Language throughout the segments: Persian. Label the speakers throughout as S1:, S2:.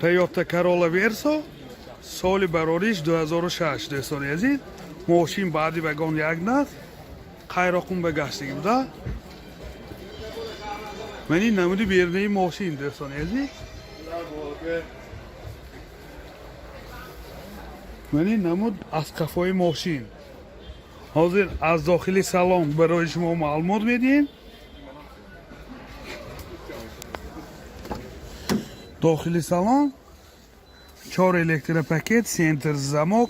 S1: Toyota Corolla Verso соли барориш 2006 دوستان عزیز. ماشین بعدی وگان یک نست خیراقون بگشتگی بوده. من این نمودی بیرنه ماشین دوستان عزیز. من این نمود از کفای ماشین. حاضر از داخل سالن برای شما معلومات میدیم. داخل سالن 4 الکتروپاکت، سنتر زمک،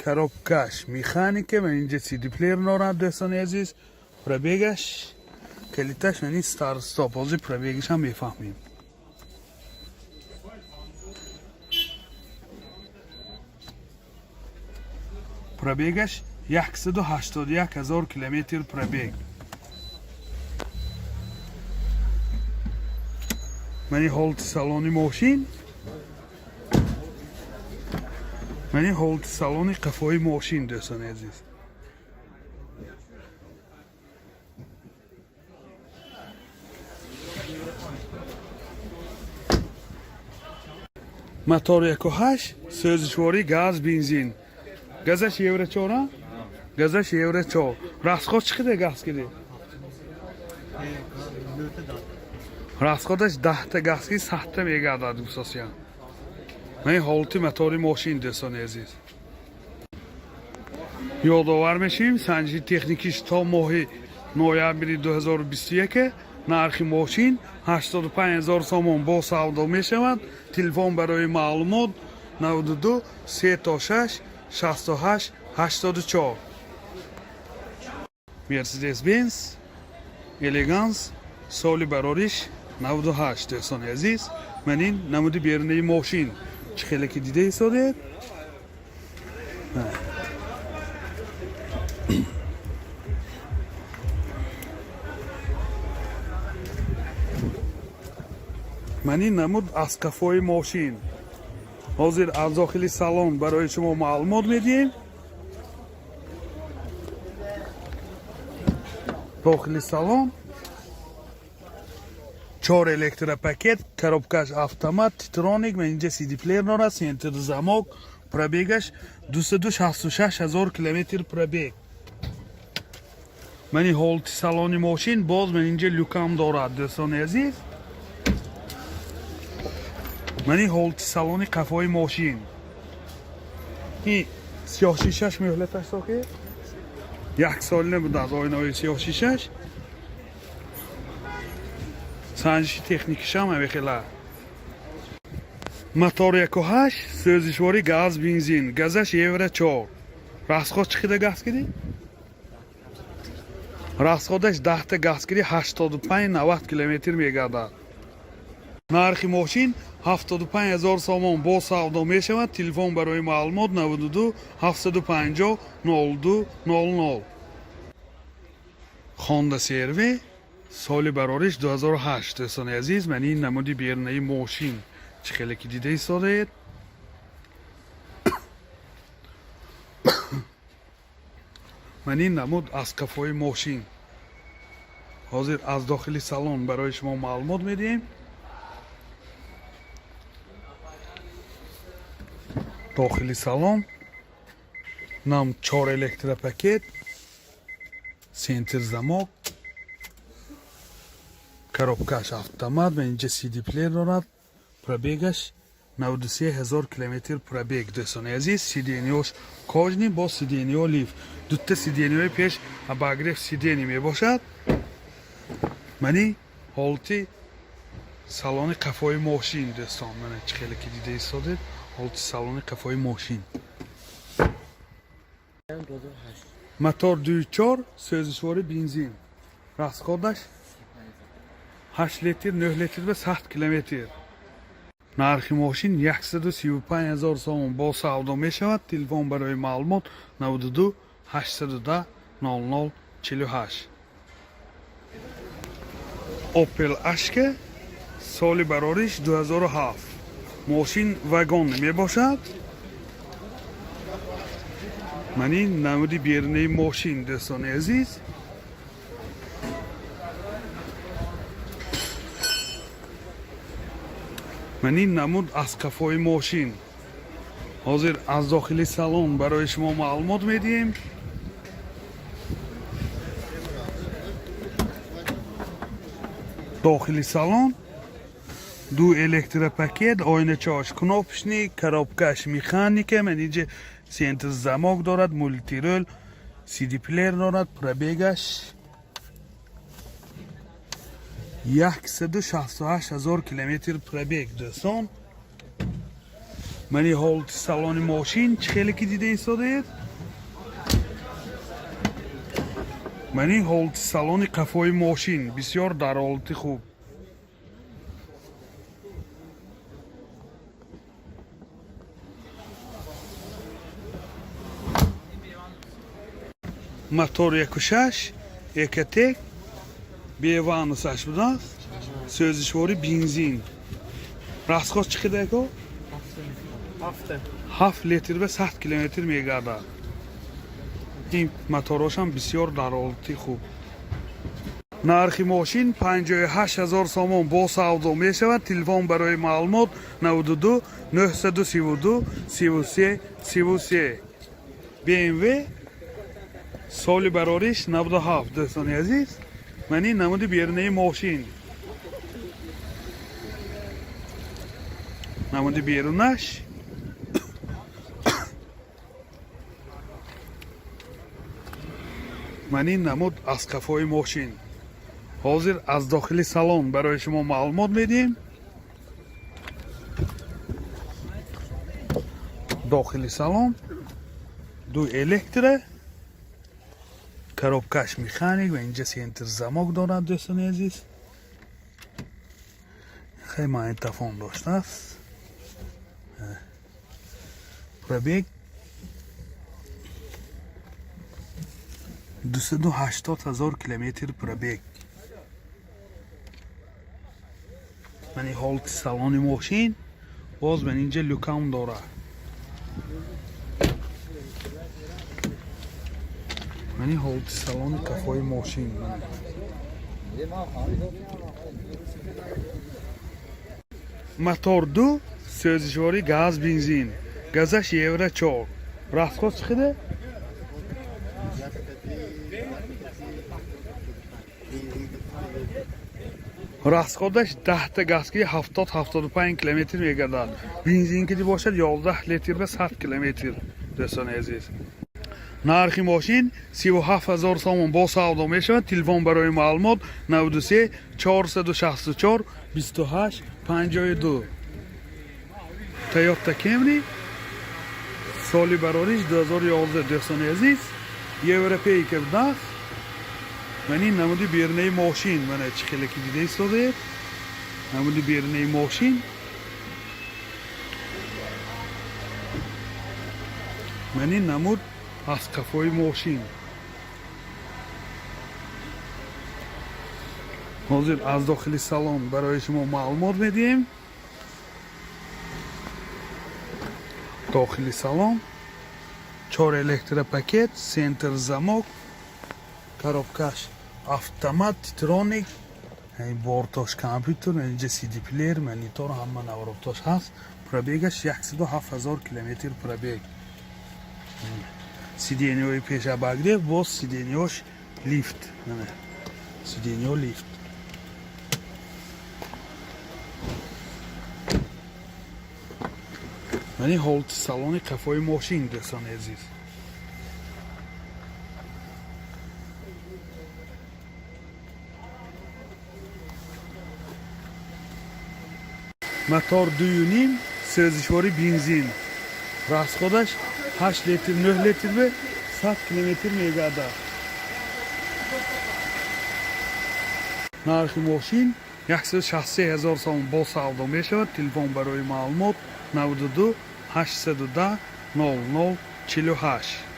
S1: коробкаш механика. من اینجا CD پلیر نورد دوستان عزیز. پرابیگش کلیتش من این ستار استاپ. حاضر پرابیگش هم میفهمیم. پرابیگش 181,000 کیلومتر پرابیگ. من این حالت سالانی ماشین. من این حالت سالانی قفای ماشین دوستان عزیز. موتور 1.8 سوزشواری گاز بنزین. گازش یورو 4. گازش یورو 4. راسخوش چقدر گاز کردی؟ راسخودش 10 تا گاز کی 7 تا میگه داد دوستان. من حالتی موتور ماشین دوستان عزیز. یادآور میشیم سنجی تکنیکیش تا ماه نوامبر 2021 نرخ ماشین 85,000 سوم با سودا میشود. تلفن برای معلومات 92 36 68 84. مرسدس بنز الگانس سالی براریش 98 دوستان عزیز. من این نمودی بیرنه ماشین چه خیلی که دیده ایستاده. من این نمود از کفای ماشین. حاضر از داخل سالن برای شما معلومات میدیم. داخل سالن 4 الکتروپاکت، коробкаш автомат, تیترونیک. من اینجا CD پلیر داره. سنتر زمک. پرابیگش 266,000 کیلومتر پرابیگ. من این حالت سالانی ماشین باز من اینجا لوکام داره دوستان عزیز. من این حالت سالانی قفای ماشین. این سیاه شیشش مهلتش ساکه 1 سال نبود از آینه سیاه شیشش. سنجشی تکنیکش هم بخیله. موتور 1.8 سوزشواری گاز بنزین. گازش یورو 4. راسخوش چقدر گاز کردی؟ راسخودش 10 تا گاز کردی 85-90 کیلومتر میگردد. نرخ ماشین 75,000 سوم با سودا میشود. تلفن برای معلومات 92 750 02 00. خوندا سروی سالی براریش 2008 دوستان عزیز. من این نمودی بیرنه ماشین چه خیلی که دیده ایستاده. من این نمود از کفای ماشین. حاضر از داخل سالن برای شما معلومات میدیم. داخل سالن نام 4 الکتروپاکت، سنتر زمک، коробкаш автомат. من اینجا CD پلیر دارد. پرابیگش 93,000 کیلومتر پرابیگ دوستان عزیز. سیدینیوش کاجنی با سیدینیو لیف. دوتا سیدینیوی پیش باگرف سیدینی می باشد. منی حالتی سالن قفای ماشین دوستان. من چه خیلی که دیده ایستاده. حالتی سالن قفای ماشین. موتور 2.4 سوزشواری بنزین. راسخودش 8 لیتر 9 لیتر و 100 کیلومتر. نرخ ماشین 135,000 سوم با سودا می شود. تلفن برای معلومات 92 810 00 48. اوپل اشک سالی براریش 2007. ماشین وگان می باشد. من این نمودی بیرنه ماشین دوستان عزیز. من این نمود از کفای ماشین. حاضر از داخل سالن برای شما معلومات میدیم. داخل سالن دو الکتروپاکت، آینه چارج کناپشنی، коробкаш механика، من اینجا سنتر زماک دارد، مولتی رول، سی دی پلیر دارد، پربیگش 168,000 کیلومتر پربیگ دوستان. من حالت سالن ماشین چه که دیده ایستاده؟ من حالت سالن قفای ماشین بسیار در حالت خوب. мотор 1.6 екатек беванусаш будааст. Сӯзишвори бензин. Расход чӣ қадар ко? 7 литр ба 100 километр мегардад. ин моторошам бисёр дар ҳолати хуб. нархи мошин 58,000 сомон бо савдо мешавад. Телефон барои маълумот 92 932 33 33. BMW соли барориш 97 дӯстони азиз. мани намуди берунаи мошин. намуди берунаш мани намуд аз кафои мошин. ҳозир аз дохили салон барои шумо маълумот медиҳем. дохили салон ду электро, коробкаш механик ва инҷа сентр замок дорад дӯстони азиз. хеле магнитофон доштааст. пробег 280,000 километр пробег. мани ҳолати салони мошин боз ман инҷа люкам дорад. мани ҳолати салони кафои мошин. мотор 2 сӯзишвори газ бензин. газаш евро 4. расход чӣ қадар? расходаш 10 та газки 70-75 километр мегардад. бензин ки бошад 11 литр ба 100 километр. дӯстони азиз, нархи мошин 37,000 сомон бо савдо мешавад. телефон барои маълумот 93 464 28 52. Toyota Camry соли барориш 2011. дӯстони азиз, европеи ки будаст. мани намуди берунаи мошин. мана чӣ хеле ки дида истодаед. намуди берунаи мошин. мани намуд аз қафои мошин. ҳозир аз дохили салон барои шумо маълумот медиҳем. дохили салон 4 электропакет, сентр замок, коробкаш автомат, титроник, бортош компютер, инҷа CD плеер, монитор, ҳама навроттош ҳаст. пробегаш 107,000 километр пробег. сиденияи пешабагирефт, боз сиденияш лифт. сидения лифт. мани ҳолати салони қафои мошин дӯстони азиз. мотор 2.5 сӯзишвори бензин. расходаш 8 литр 9 литр ба 100 километр мегардад. нархи мошин 163,000 сомон бо савдо мешавад. телефон барои маълумот 92 810 00 48.